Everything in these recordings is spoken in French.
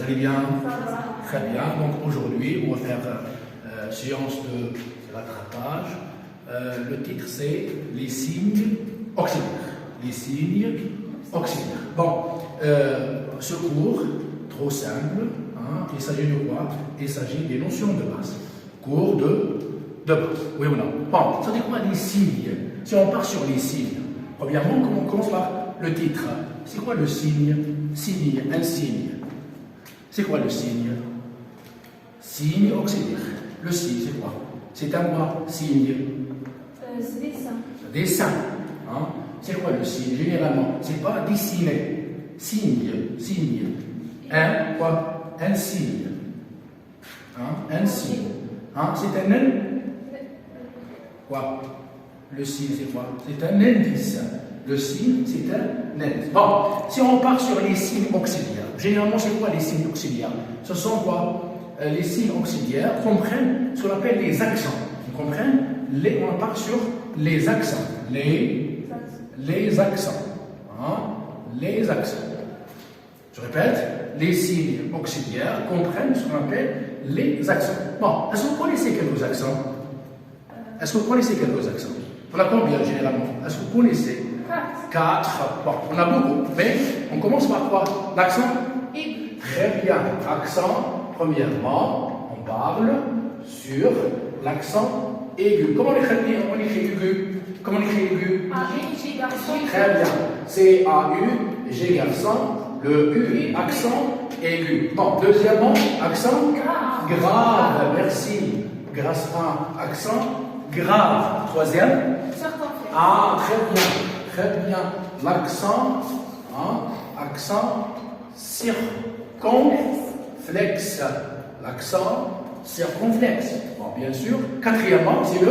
allez bien? Très bien. Donc aujourd'hui, on va faire séance de rattrapage. Le titre c'est les signes auxiliaires. Les signes auxiliaires. Bon, ce cours, trop simple. Hein, il s'agit de quoi? Il s'agit des notions de base. Cours de base. Oui ou non? Bon, ça dit quoi les signes? Si on part sur les signes, premièrement, on commence par le titre. C'est quoi le signe? Signe, un signe. C'est quoi le signe? Signe auxiliaire. Le signe, c'est quoi? C'est un quoi? Signe. C'est dessin. Dessin. Hein? C'est quoi le signe? Généralement, c'est pas dessiner. Signe. Signe. Un quoi? Un signe. Hein? Un signe. Hein? C'est un quoi? Le signe, c'est quoi? C'est un indice. Le signe, c'est un indice. Bon, si on part sur les signes auxiliaires, généralement, c'est quoi les signes auxiliaires? Ce sont quoi? Les signes auxiliaires comprennent ce qu'on appelle les accents. Vous comprenez? On part sur les accents. Les accents. Hein? Les accents. Je répète, les signes auxiliaires comprennent ce qu'on appelle les accents. Bon, est-ce que vous connaissez quelques accents? Est-ce que vous connaissez quelques accents? On a combien généralement? Est-ce que vous connaissez? 4. Bon, on a beaucoup, mais on commence par quoi? L'accent aigu. Très bien. Accent, premièrement, on parle sur l'accent aigu. Comment on écrit aigu? Comment on écrit aigu? A-U-G garçon. Très bien. C-A-U, G garçon, le U, accent aigu. Bon, deuxièmement, accent grave. Merci. Grâce à accent grave. Troisième. Ah, très bien. Très bien. L'accent, hein, accent circonflexe. L'accent circonflexe. Bon, bien sûr. Quatrièmement, c'est le.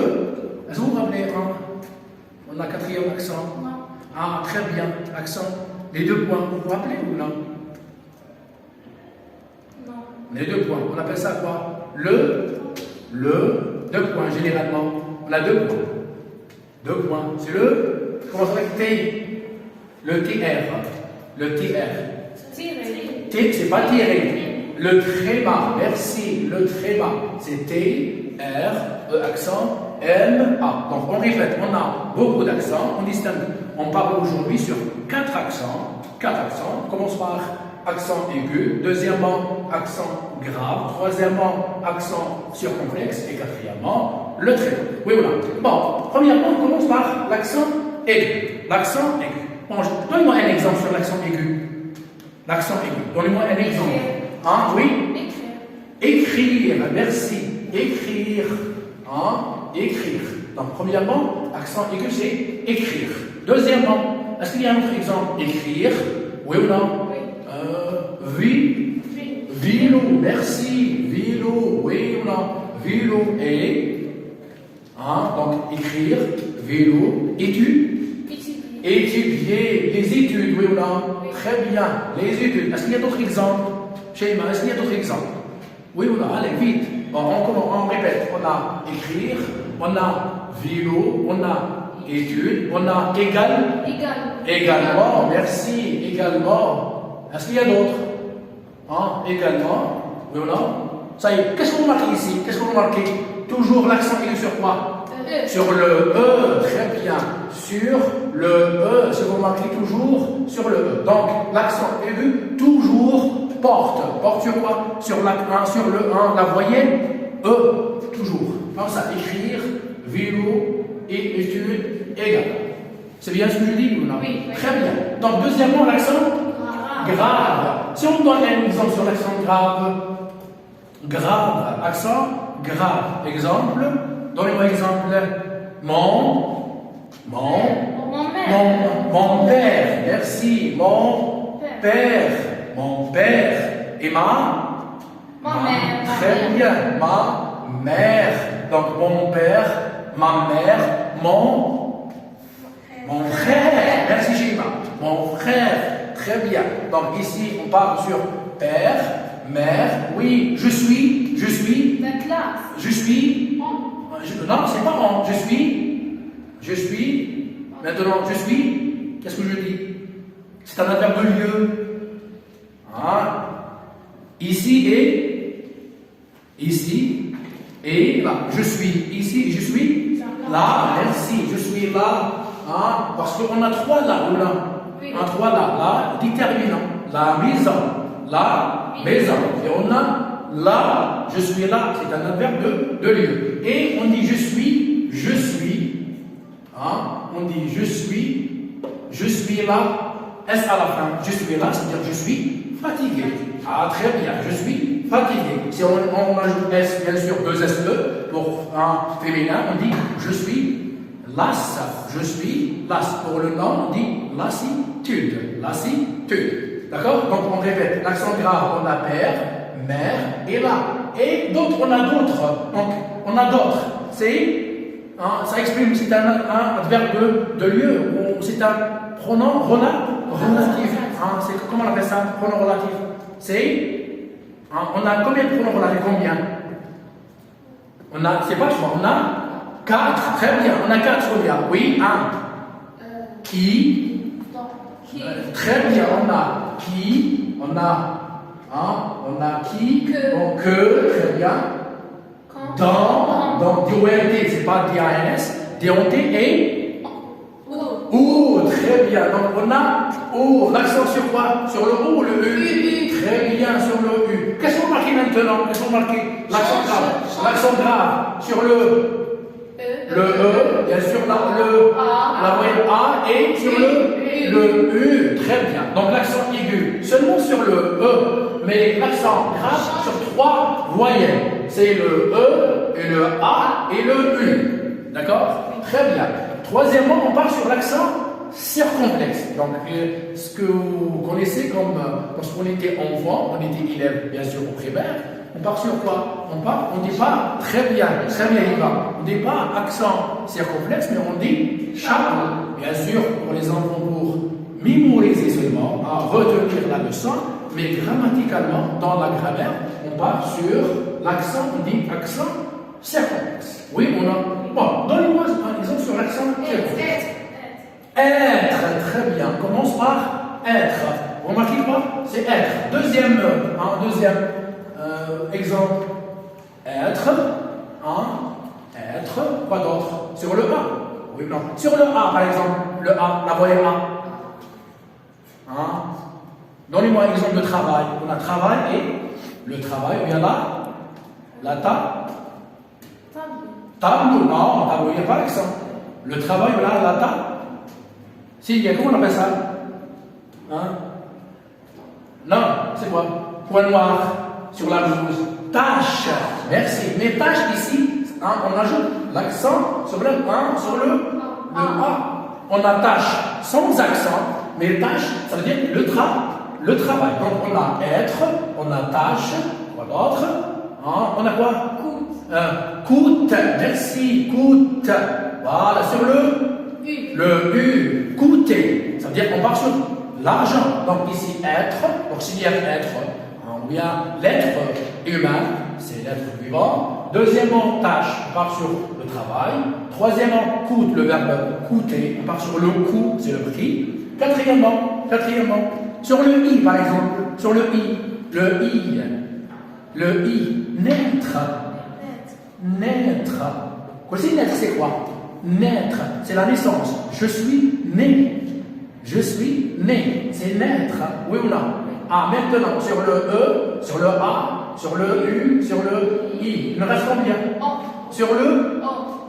Est-ce que vous vous rappelez? On a quatrième accent. Non. Ah, très bien. Accent. Les deux points. Vous vous rappelez ou non? Non. Les deux points. On appelle ça quoi? Le. Deux points, généralement. On a deux points. Deux points. C'est le. Comment ça s'appelle? T. Le TR. Le TR. T, c'est pas tiré. Le tréma. Merci. Le tréma. C'est T, R, E accent, M, A. Donc on répète, on a beaucoup d'accents. On distingue. On parle aujourd'hui sur 4 accents. 4 accents. On commence par accent aigu. Deuxièmement, accent grave. Troisièmement, accent circonflexe. Et quatrièmement, le tréma. Oui, voilà. Bon, premièrement, on commence par l'accent aigu. L'accent aigu. Bon, donnez-moi un exemple sur l'accent aigu. L'accent aigu. Donnez-moi un exemple. Hein, oui? Écrire. Merci. Écrire. Hein? Écrire. Donc, premièrement, accent aigu, c'est écrire. Deuxièmement, est-ce qu'il y a un autre exemple? Écrire. Oui ou non? Oui. Vélo. Merci. Vélo. Oui ou non? Vélo et. Hein? Donc, écrire. Vélo. Étudier. Les études. Oui ou non? Oui. Très bien. Les études. Est-ce qu'il y a d'autres exemples? Sheima, est-ce qu'il y a d'autres exemples? Oui ou non? Allez, vite. Bon, on répète. On a écrire, on a vélo, on a études, on a également. Merci. Également. Est-ce qu'il y a d'autres? Hein? Également. Oui ou non? Ça y est. Qu'est-ce que vous marquez ici? Qu'est-ce que vous marquez? Toujours l'accent aigu sur quoi? Sur le E. Très bien. Sur le E. Si vous marquez toujours sur le E. Donc, l'accent aigu, toujours porte. Porte sur quoi? Sur le 1, la voyelle E. Toujours. Comme ça, écrire, vélo et études égales. C'est bien ce que je dis ou non? Oui. Très bien. Donc, deuxièmement, l'accent grave. Si on donne un exemple sur l'accent grave, accent grave. Exemple, donnez-moi exemple. Mon père. Merci. Mon père. Et ma mère. Très bien. Ma mère. Donc mon père, ma mère, mon frère. Merci Shima. Mon frère. Très bien. Donc ici on parle sur père, mère. Oui, je suis. La classe. Je suis. Non, c'est pas on. Je suis. Maintenant, je suis. Qu'est-ce que je dis? C'est un adverbe de lieu. Hein? Ici et là. Je suis ici, je suis là. Merci, je suis là. Hein, parce qu'on a trois là, ou là. Oui. Un trois là, là, déterminant. La maison, la maison. Et on a là, je suis là, c'est un adverbe de lieu. Et on dit je suis. Hein, on dit je suis là. S à la fin, je suis là, c'est-à-dire je suis fatigué. Ah, très bien, je suis fatigué. Si on ajoute S, bien sûr, deux S-E, pour un féminin, on dit je suis las. Je suis las. Pour le nom, on dit lassitude. Lassitude. D'accord? Donc on répète, l'accent grave, on a père, mère et là. Et d'autres, on a d'autres. Donc on a d'autres. C'est. Ça exprime, c'est un adverbe de lieu, ou c'est un pronom relatif. Comment on appelle ça, pronom relatif? On a combien de pronoms relatifs? Combien? C'est pas trois, on a 4. Très bien, on a 4 combien? Oui, qui. Très bien, on a qui, on a qui, que, très bien. Donc D-O-N-T, c'est pas D-A-N-S, D-O-N-T et O, très bien. Donc on a O, l'accent sur quoi? Sur le O ou le U? Très bien, sur le U. Qu'est-ce qu'on marque maintenant? Qu'est-ce qu'on marque? L'accent grave. L'accent grave sur le E, bien sûr, la voyelle A et sur le U. Très bien. Donc l'accent aigu seulement sur le E, mais l'accent grave sur 3 voyelles. C'est le E, et le A et le U. D'accord? Très bien. Troisièmement, on part sur l'accent circonflexe. Donc, ce que vous connaissez comme lorsqu'on était enfant, on était élève, bien sûr, au primaire, on part sur quoi? On ne dit pas très bien, il va. On ne dit pas accent circonflexe, mais on dit chapeau. Bien sûr, pour les enfants, pour mémoriser seulement, à retenir la leçon, mais grammaticalement, dans la grammaire, on part sur l'accent, on dit accent circonflexe. Oui, on a. Bon, donnez-moi un exemple sur l'accent circonflexe. Être, très bien. On commence par être. Vous remarquez quoi? C'est être. Deuxième exemple. Être. Être. Quoi d'autre? Sur le A. Oui, non. Sur le A, par exemple. Le A, la voyelle A. Donnez-moi un exemple de travail. On a travail et le travail, ou bien là, la tableau. Non, tableau, il n'y a pas l'accent. Le travail, là, la table. Si, il y a, comment on appelle ça? Non, c'est quoi? Point noir sur la blouse. Tâche. Merci. Mais tâche ici, on ajoute l'accent sur le A. On a tâche sans accent, mais tâche, ça veut dire le travail. Donc on a être, on a tâche, quoi d'autre? On a quoi? Coûte. Merci, coûte. Voilà, sur le U, coûter. Ça veut dire qu'on part sur l'argent. Donc ici, être, auxiliaire être, ou bien l'être humain, c'est l'être vivant. Deuxièmement, tâche, on part sur le travail. Troisièmement, coûte, le verbe coûter, on part sur le coût, c'est le prix. Quatrièmement, sur le I par exemple, sur le I, naître. Voici naître, c'est quoi? Naître, c'est la naissance. Je suis né, c'est naître. Oui ou non? Maintenant, sur le E, sur le A, sur le U, sur le I. Il me reste combien? Sur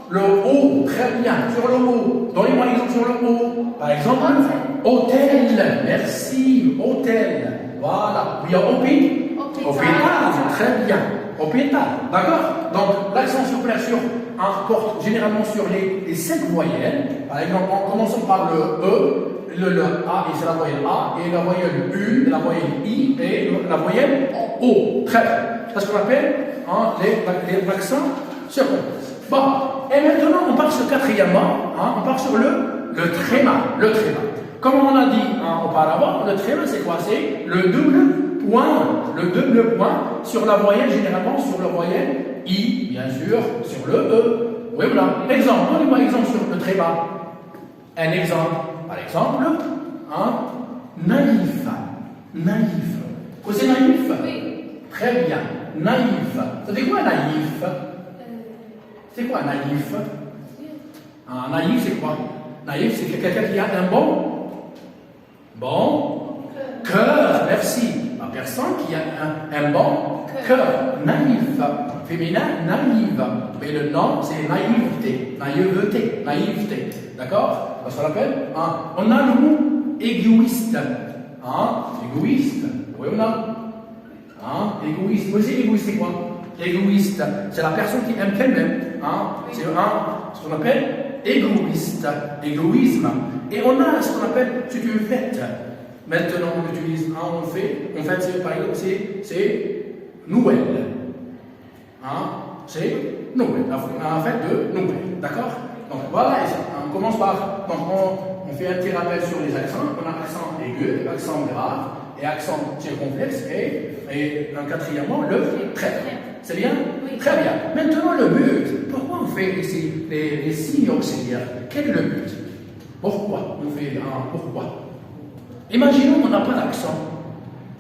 le O, très bien. Sur le O. Donnez-moi l'exemple sur le O. Par exemple, hôtel. Merci, hôtel. Voilà. Il y a hôpital, très bien. Hôpital, d'accord? Donc, l'accent circulaire porte généralement sur les 5 voyelles. Par exemple, en commençant par le E, le A, et c'est la voyelle A, et la voyelle U, la voyelle I, et la voyelle O. Très bien. C'est ce qu'on appelle les accents circonflexes. Bon, et maintenant, on part sur quatrièmement, on part sur le tréma. Comme on a dit auparavant, le tréma, c'est quoi? C'est le double point sur la voyelle, généralement sur la voyelle I, bien sûr, sur le E. Oui, voilà. Exemple, donnez-moi un exemple sur le tréma. Un exemple. Par exemple, naïf. Quoi c'est naïf? Oui. Très bien. Naïf. Ça dit quoi naïf? C'est quoi naïf? Un naïf, c'est quoi? Naïf, c'est quelqu'un qui a un bon cœur. Merci. La personne qui a un bon cœur. Naïf. Féminin, naïve. Mais le nom, c'est naïveté. Naïveté. Naïveté. D'accord? Ça s'appelle. On a le mot égoïste. Égoïste. Oui ou non? Égoïste. Vous savez, égoïste, c'est quoi? Égoïste. C'est la personne qui aime qu'elle-même. C'est ce qu'on appelle égoïste. Égoïsme. Et on a ce qu'on appelle ce que vous faites. Maintenant, on utilise, on fait, par exemple, c'est Noël. C'est Noël, la fête de Noël. D'accord? Donc voilà, on commence par, donc on fait un petit rappel sur les accents. On a accent aigu, accent grave, et accent circonflexe, et un quatrièmement, le très. C'est bien? Oui. Très bien. Maintenant, le but. Pourquoi on fait ici les signes auxiliaires? Quel est le but? Pourquoi on fait pourquoi? Imaginons qu'on n'a pas d'accent.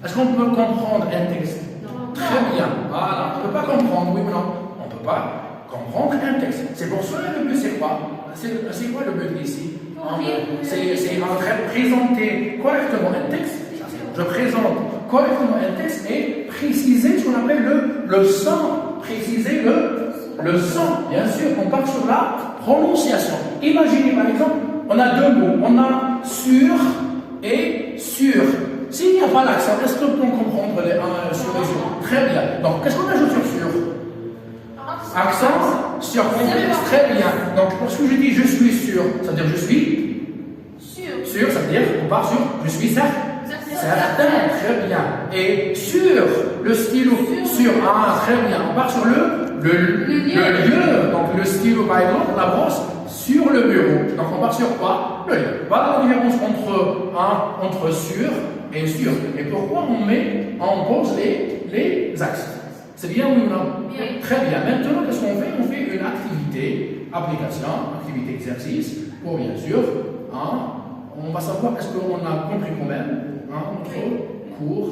Est-ce qu'on peut comprendre un texte? Non. Très bien. Voilà. On ne peut pas comprendre, oui ou non? On ne peut pas comprendre un texte. C'est pour ça que le but, c'est quoi? C'est quoi le but ici? C'est en train de présenter correctement un texte. Je présente correctement un texte et préciser ce qu'on appelle le son. Préciser le son. Bien sûr, on part sur la prononciation. Imaginez par exemple, on a deux mots. On a sur et sur. S'il n'y a pas l'accent, est-ce qu'on peut comprendre sur les autres? Très bien. Donc, qu'est-ce qu'on ajoute sur? Accent, circonflexe. Très bien. Donc, lorsque je dis je suis sûr, ça veut dire je suis sûr, ça veut dire on part sur je suis certain. Certain, très bien. Et sur le stylo, sur, très bien. On part sur le lieu. Donc le stylo, par exemple, la brosse sur le bureau. Donc on part sur quoi? Le lieu. Voilà la différence entre sur et sur. Et pourquoi on pose les axes? C'est bien ou non? Bien. Très bien. Maintenant, qu'est-ce qu'on fait? On fait une activité, application, activité exercice, pour bien sûr, on va savoir est-ce qu'on a compris quand même notre cours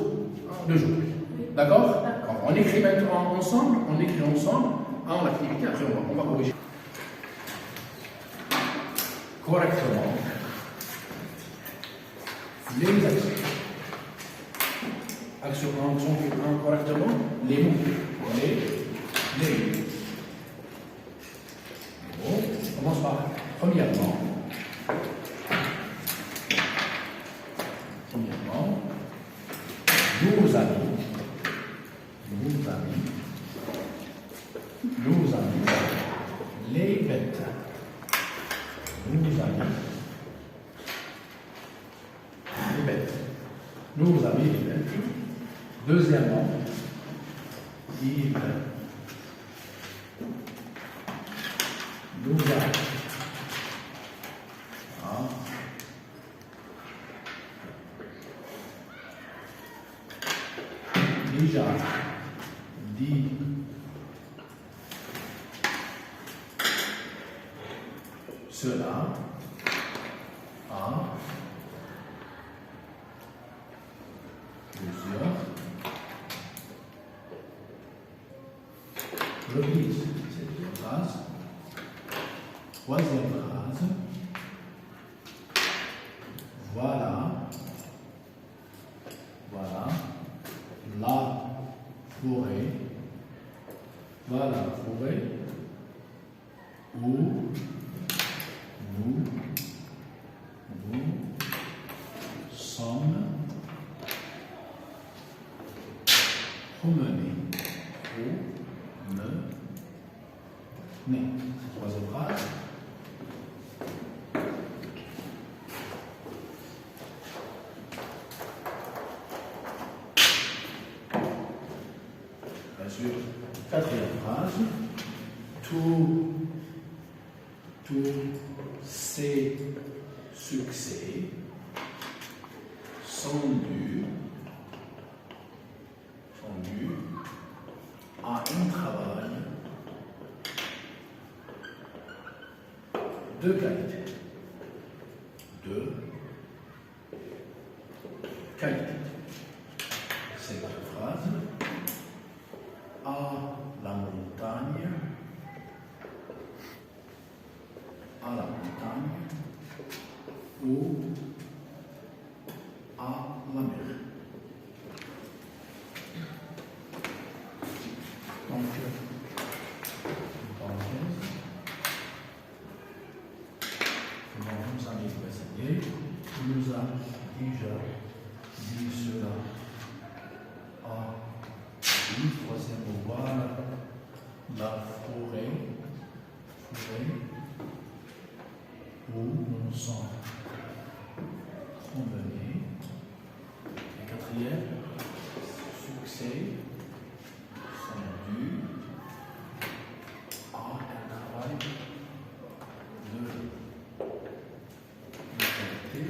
d'aujourd'hui. D'accord? On écrit maintenant ensemble, l'activité, après on va corriger correctement les actions. Action 1, correctement les mots. Les mots. On commence par premièrement. Nos amis, les bêtes. Nos amis, les bêtes. Deuxièmement, il nous a déjà dit cela à plusieurs reprises. C'est une phrase. Troisième phrase. Voilà la forêt. Voilà la forêt où nous sommes promenés. Troisième phrase. Bien sûr, quatrième phrase. Tous ces succès sont dus à un travail de qualité. Cette phrase à la montagne, à la montagne, ou à la mer. Donc, une parenthèse. Comment nos amis précédés, il nous a déjà dit cela à une troisième fois, la forêt où nous nous sommes promenés. Et quatrième, succès sont dus à un travail de qualité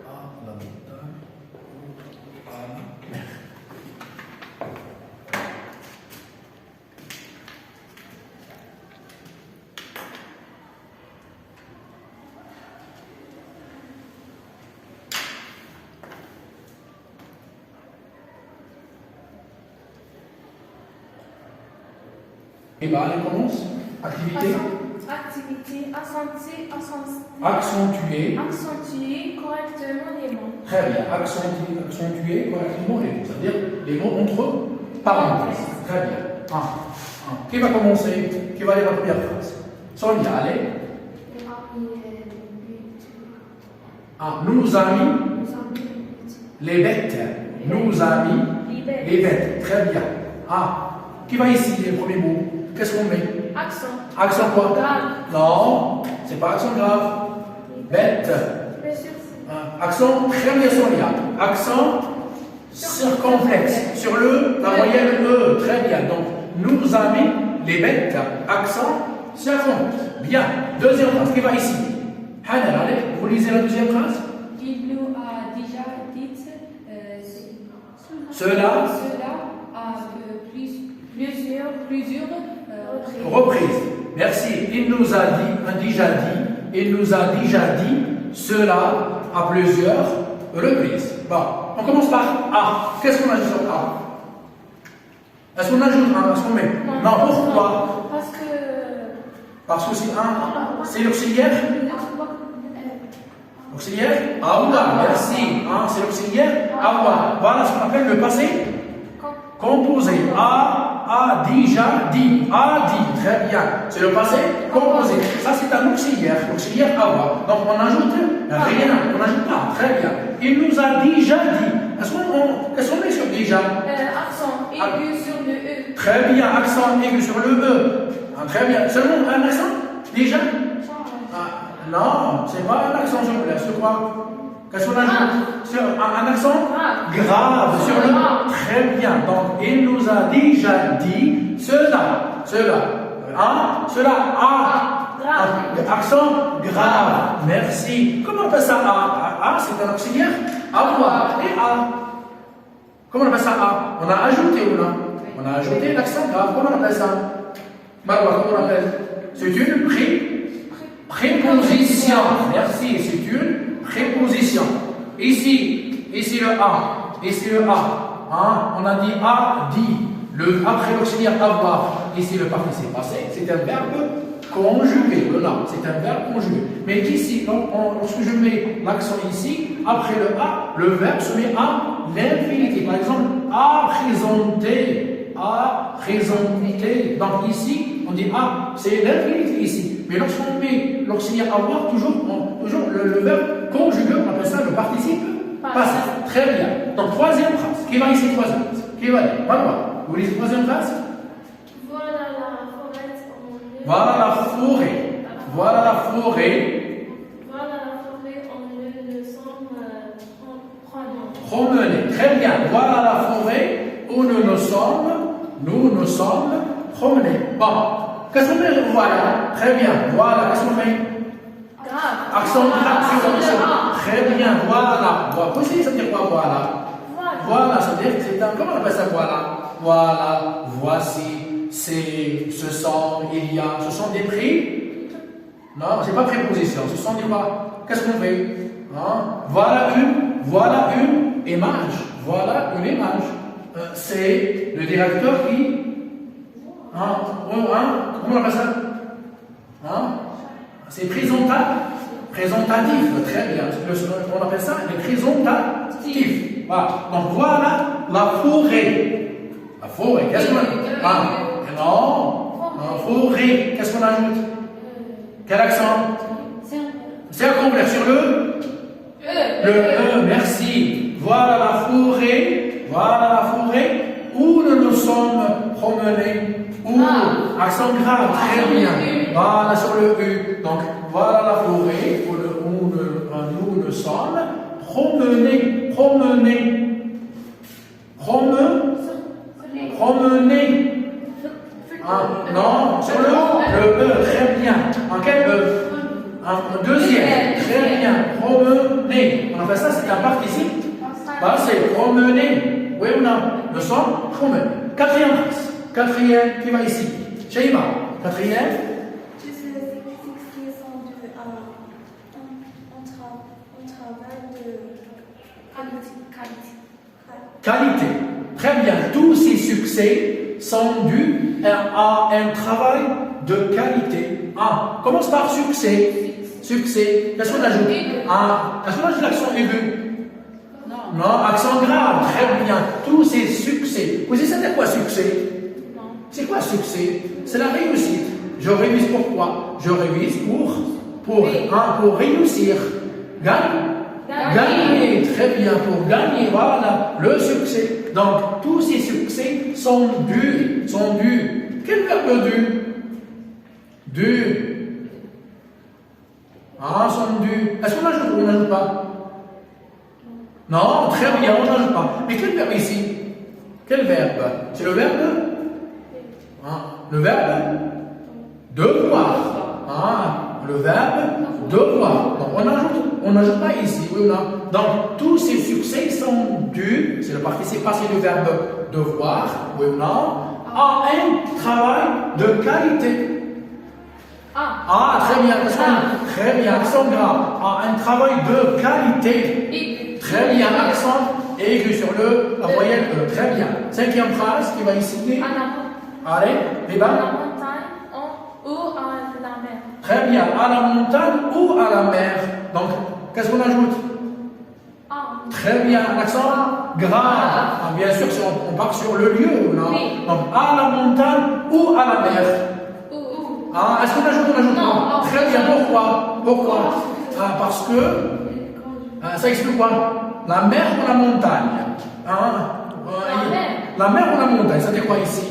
à la montagne ou à la mer. Et là, elle commence. Activité. Activité, accentuer correctement les mots. Très bien. Accentuer correctement les mots. C'est-à-dire les mots entre parenthèses. Très bien. Qui va commencer? Qui va lire la première phrase? Sonia, allez. Nous amis, les bêtes. Nous amis, les bêtes. Très bien. Qui va ici, les premiers mots? Qu'est-ce qu'on met? Accent. Accent quoi? Grave. Non, c'est pas accent grave. Bête. Accent très bien Sonia. Accent circonflexe. Sur la voyelle E. Très bien. Donc, nous amis, les bêtes. Accent circonflexe. Bien. Deuxième phrase. Qui va ici? Hanel, allez, vous lisez la deuxième phrase? Il nous a déjà dit Cela à plusieurs reprises. Merci. Il nous a déjà dit cela à plusieurs reprises. Bon, on commence par A. Qu'est-ce qu'on ajoute sur A? Est-ce qu'on ajoute un? Est-ce qu'on met? Non, pourquoi? Parce que c'est un. C'est l'auxiliaire? Auxiliaire? Avoir, merci. C'est l'auxiliaire? Avoir. Voilà ce qu'on appelle le passé composé. A déjà dit. A dit. Très bien. C'est le passé composé. Ça, c'est un auxiliaire. Auxiliaire avoir. Donc, on ajoute rien. On n'ajoute pas. Très bien. Il nous a déjà dit. Qu'est-ce qu'on met sur déjà? Accent aigu sur le E. Très bien. Accent aigu sur le E. Très bien. Seulement un accent? Déjà? Non, c'est pas un accent sur le E. C'est quoi? Qu'est-ce qu'on ajoute? Sur un accent? Grave. Sur le très bien. Donc, il nous a déjà dit cela. Cela accent grave. Merci. Comment on appelle ça? C'est un auxiliaire? Avoir. Et comment on appelle ça? On a ajouté ou non? On a ajouté l'accent grave. Comment on appelle ça? Marwa, comment on appelle? C'est une préposition. Merci. C'est une préposition. Ici le A. Ici le A. On a dit A, dit. Après l'auxiliaire avoir. Ici le participe passé. C'est un verbe conjugué. C'est un verbe conjugué. Mais ici, lorsque je mets l'accent ici, après le A, le verbe se met à l'infinitif. Par exemple, à présenter. Donc ici, on dit c'est l'infinitif ici. Mais lorsqu'on met l'auxiliaire avoir, toujours le verbe conjugué, on appelle ça le participe passé. Très bien. Donc, troisième phrase. Qui va ici, troisième phrase? Qui va aller? Vous lisez troisième phrase? Voilà la forêt. Voilà la forêt. Voilà la forêt. Voilà la forêt, on nous sommes promenés. Très bien. Voilà la forêt où nous nous sommes promenés. Bon. Qu'est-ce qu'on met? Voilà. Très bien. Voilà. Qu'est-ce qu'on met? grave. Accent grave sur l'accent. Très bien. Voilà. Voici, ça veut dire quoi? Voilà. Voilà, ça veut dire que c'est un. Comment on appelle ça? Voilà. Voilà. Voici. C'est. Ce sont. Il y a. Ce sont des prix. Non, c'est pas préposition. Ce sont des quoi? Qu'est-ce qu'on fait? Voilà une image. Voilà une image. c'est le directeur qui... comment on appelle ça? C'est présentatif, très bien. On appelle ça le présentatif. Voilà. Donc voilà la forêt. La forêt, qu'est-ce qu'on a? Non, la forêt, qu'est-ce qu'on ajoute? Quel accent? C'est à complet sur le E, merci. Voilà la forêt où nous nous sommes promenés. Accent grave, très bien. Voilà sur le U. Donc voilà la forêt où nous nous sommes promenés. Non, sur le E, très bien. En quel E? Un deuxième, très bien. Promener. On appelle ça, c'est un participe. C'est promener. Oui ou non? Nous sommes promenés. Quatrième, qui va ici? Shaima, quatrième. Qualité. Très bien. Tous ces succès sont dus à un travail de qualité. Commence par succès. Qu'est-ce qu'on ajoute? Est-ce qu'on ajoute l'accent aigu? Non, accent grave. Très bien. Tous ces succès. Vous savez, c'était quoi succès? C'est quoi succès? C'est la réussite. Je révise pourquoi? Je révise pour réussir. Gagner, très bien, pour gagner, voilà, le succès. Donc, tous ces succès sont dus. Quel verbe dû? Sont dus. Est-ce qu'on ajoute ou on n'ajoute pas? Non, très bien, on n'ajoute pas. Mais quel verbe ici? Quel verbe? C'est le verbe? Le verbe? Devoir. Le verbe devoir. Donc on n'ajoute pas ici, oui ou non? Donc tous ces succès sont dus, c'est le participe passé du verbe devoir, oui ou non, à un travail de qualité. Très bien, très bien, accent grave, à un travail de qualité. Très bien, accent aigu sur la voyelle E, très bien. Cinquième phrase qui va ici. Allez, débat. À la montagne ou à la mer. Très bien, à la montagne ou à la mer. Donc, qu'est-ce qu'on ajoute? Très bien, l'accent grave. Bien sûr, si on part sur le lieu, non? Oui. Donc, à la montagne ou à la mer. Est-ce qu'on ajoute? Non. Très bien, pourquoi? Parce que, ça explique quoi? La mer ou la montagne? La mer ou la montagne, ça veut dire quoi ici?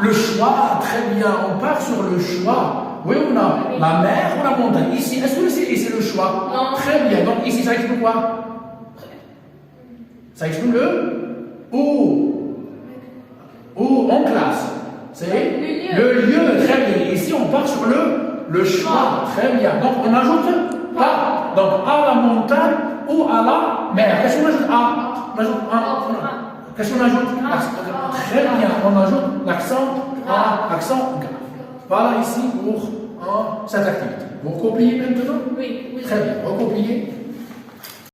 Le choix, très bien, on part sur le choix. Oui ou non? La mer ou la montagne? Ici, est-ce que c'est le choix? Non. Très bien, donc ici, ça explique quoi? Ça explique le où en classe. C'est le lieu, très bien. Ici, on part sur le choix, très bien. Donc, on n'ajoute pas. Donc, à la montagne ou à la mer. Qu'est-ce qu'on ajoute? Qu'est-ce qu'on ajoute? Très bien, on ajoute l'accent accent grave. Voilà ici pour cette activité. Vous copiez maintenant? Oui. Très bien, recopiez.